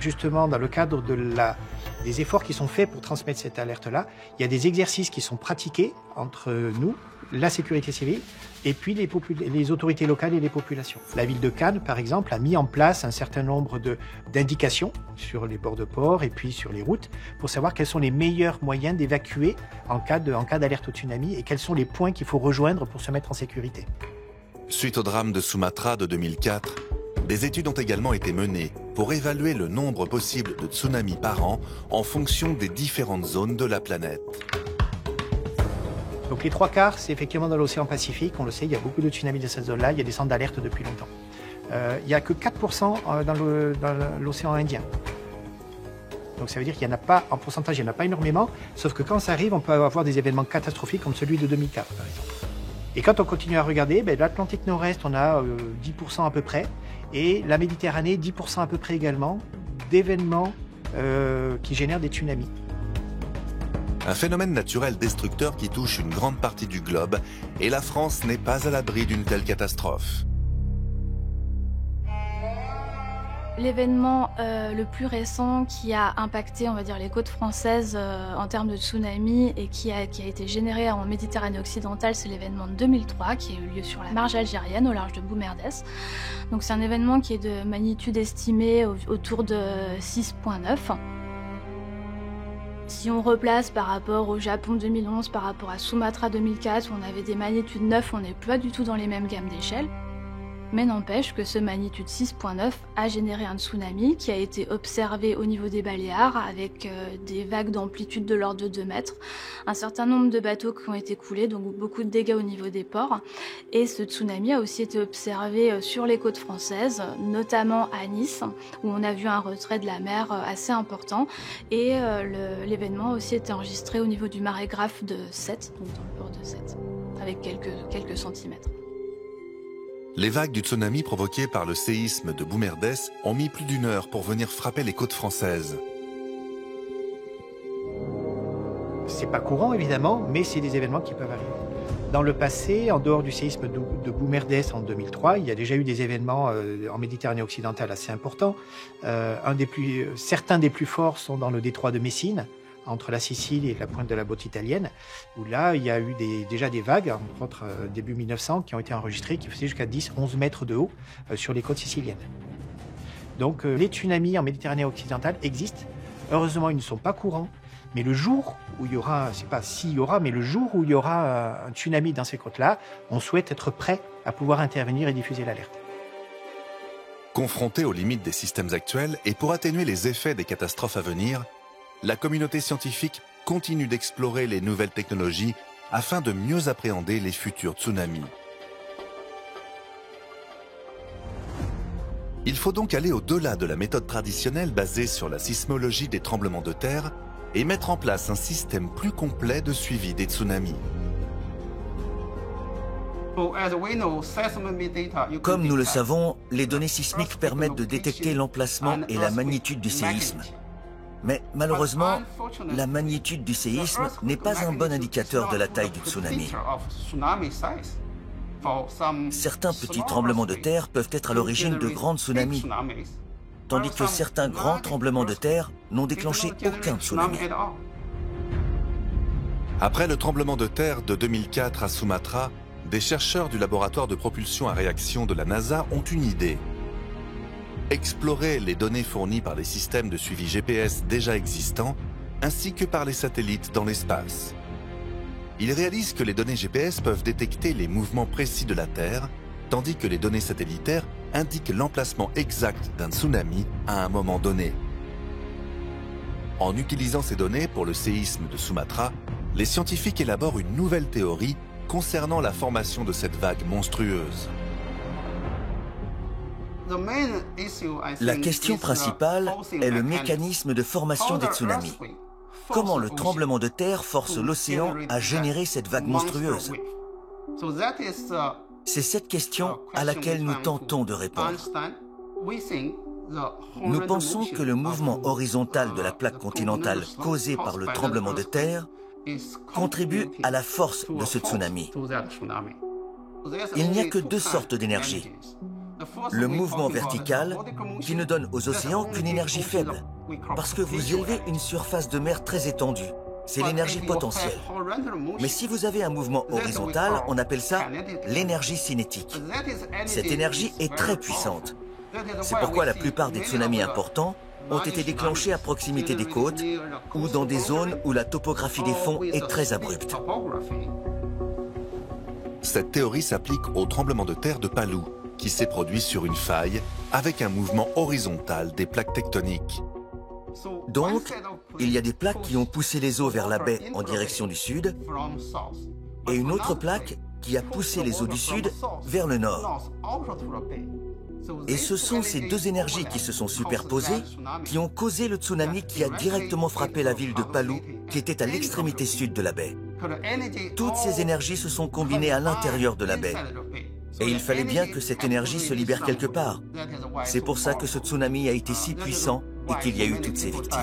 Justement, dans le cadre des efforts qui sont faits pour transmettre cette alerte-là, il y a des exercices qui sont pratiqués entre nous, la sécurité civile, et puis les autorités locales et les populations. La ville de Cannes, par exemple, a mis en place un certain nombre d'indications sur les bords de port et puis sur les routes pour savoir quels sont les meilleurs moyens d'évacuer en cas d'alerte au tsunami et quels sont les points qu'il faut rejoindre pour se mettre en sécurité. Suite au drame de Sumatra de 2004, des études ont également été menées pour évaluer le nombre possible de tsunamis par an en fonction des différentes zones de la planète. Donc les 3/4, c'est effectivement dans l'océan Pacifique, on le sait, il y a beaucoup de tsunamis dans cette zone-là, il y a des centres d'alerte depuis longtemps. Il n'y a que 4% dans l'océan Indien. Donc ça veut dire qu'il n'y en a pas, en pourcentage, il n'y en a pas énormément, sauf que quand ça arrive, on peut avoir des événements catastrophiques comme celui de 2004, par exemple. Et quand on continue à regarder, l'Atlantique Nord-Est, on a 10% à peu près, et la Méditerranée, 10% à peu près également, d'événements qui génèrent des tsunamis. Un phénomène naturel destructeur qui touche une grande partie du globe, et la France n'est pas à l'abri d'une telle catastrophe. L'événement le plus récent qui a impacté, on va dire, les côtes françaises en termes de tsunami et qui a été généré en Méditerranée occidentale, c'est l'événement de 2003 qui a eu lieu sur la marge algérienne au large de Boumerdès. Donc c'est un événement qui est de magnitude estimée autour de 6,9. Si on replace par rapport au Japon 2011, par rapport à Sumatra 2004 où on avait des magnitudes 9, on n'est pas du tout dans les mêmes gammes d'échelle. Mais n'empêche que ce magnitude 6,9 a généré un tsunami qui a été observé au niveau des Baléares avec des vagues d'amplitude de l'ordre de 2 mètres, un certain nombre de bateaux qui ont été coulés, donc beaucoup de dégâts au niveau des ports. Et ce tsunami a aussi été observé sur les côtes françaises, notamment à Nice, où on a vu un retrait de la mer assez important. Et l'événement a aussi été enregistré au niveau du marais Graphe de Sète, donc dans le port de Sète, avec quelques centimètres. Les vagues du tsunami provoquées par le séisme de Boumerdès ont mis plus d'1 heure pour venir frapper les côtes françaises. C'est pas courant évidemment, mais c'est des événements qui peuvent arriver. Dans le passé, en dehors du séisme de Boumerdès en 2003, il y a déjà eu des événements en Méditerranée occidentale assez importants. Certains des plus forts sont dans le détroit de Messine, entre la Sicile et la pointe de la Botte italienne, où là, il y a eu déjà des vagues, entre autres début 1900, qui ont été enregistrées, qui faisaient jusqu'à 10-11 mètres de haut sur les côtes siciliennes. Donc les tsunamis en Méditerranée occidentale existent. Heureusement, ils ne sont pas courants, mais le jour où il y aura, c'est pas s'il y aura, mais le jour où il y aura un tsunami dans ces côtes-là, on souhaite être prêt à pouvoir intervenir et diffuser l'alerte. Confrontés aux limites des systèmes actuels et pour atténuer les effets des catastrophes à venir, la communauté scientifique continue d'explorer les nouvelles technologies afin de mieux appréhender les futurs tsunamis. Il faut donc aller au-delà de la méthode traditionnelle basée sur la sismologie des tremblements de terre et mettre en place un système plus complet de suivi des tsunamis. Comme nous le savons, les données sismiques permettent de détecter l'emplacement et la magnitude du séisme. Mais malheureusement, la magnitude du séisme n'est pas un bon indicateur de la taille du tsunami. Certains petits tremblements de terre peuvent être à l'origine de grands tsunamis, tandis que certains grands tremblements de terre n'ont déclenché aucun tsunami. Après le tremblement de terre de 2004 à Sumatra, des chercheurs du laboratoire de propulsion à réaction de la NASA ont une idée. Explorer les données fournies par les systèmes de suivi GPS déjà existants, ainsi que par les satellites dans l'espace. Ils réalisent que les données GPS peuvent détecter les mouvements précis de la Terre, tandis que les données satellitaires indiquent l'emplacement exact d'un tsunami à un moment donné. En utilisant ces données pour le séisme de Sumatra, les scientifiques élaborent une nouvelle théorie concernant la formation de cette vague monstrueuse. La question principale est le mécanisme de formation des tsunamis. Comment le tremblement de terre force l'océan à générer cette vague monstrueuse? C'est cette question à laquelle nous tentons de répondre. Nous pensons que le mouvement horizontal de la plaque continentale causé par le tremblement de terre contribue à la force de ce tsunami. Il n'y a que 2 sortes d'énergie. Le mouvement vertical qui ne donne aux océans qu'une énergie faible, parce que vous élevez une surface de mer très étendue. C'est l'énergie potentielle. Mais si vous avez un mouvement horizontal, on appelle ça l'énergie cinétique. Cette énergie est très puissante. C'est pourquoi la plupart des tsunamis importants ont été déclenchés à proximité des côtes ou dans des zones où la topographie des fonds est très abrupte. Cette théorie s'applique au tremblement de terre de Palu, qui s'est produit sur une faille avec un mouvement horizontal des plaques tectoniques. Donc, il y a des plaques qui ont poussé les eaux vers la baie en direction du sud et une autre plaque qui a poussé les eaux du sud vers le nord. Et ce sont ces deux énergies qui se sont superposées qui ont causé le tsunami qui a directement frappé la ville de Palu, qui était à l'extrémité sud de la baie. Toutes ces énergies se sont combinées à l'intérieur de la baie. Et il fallait bien que cette énergie se libère quelque part. C'est pour ça que ce tsunami a été si puissant et qu'il y a eu toutes ces victimes.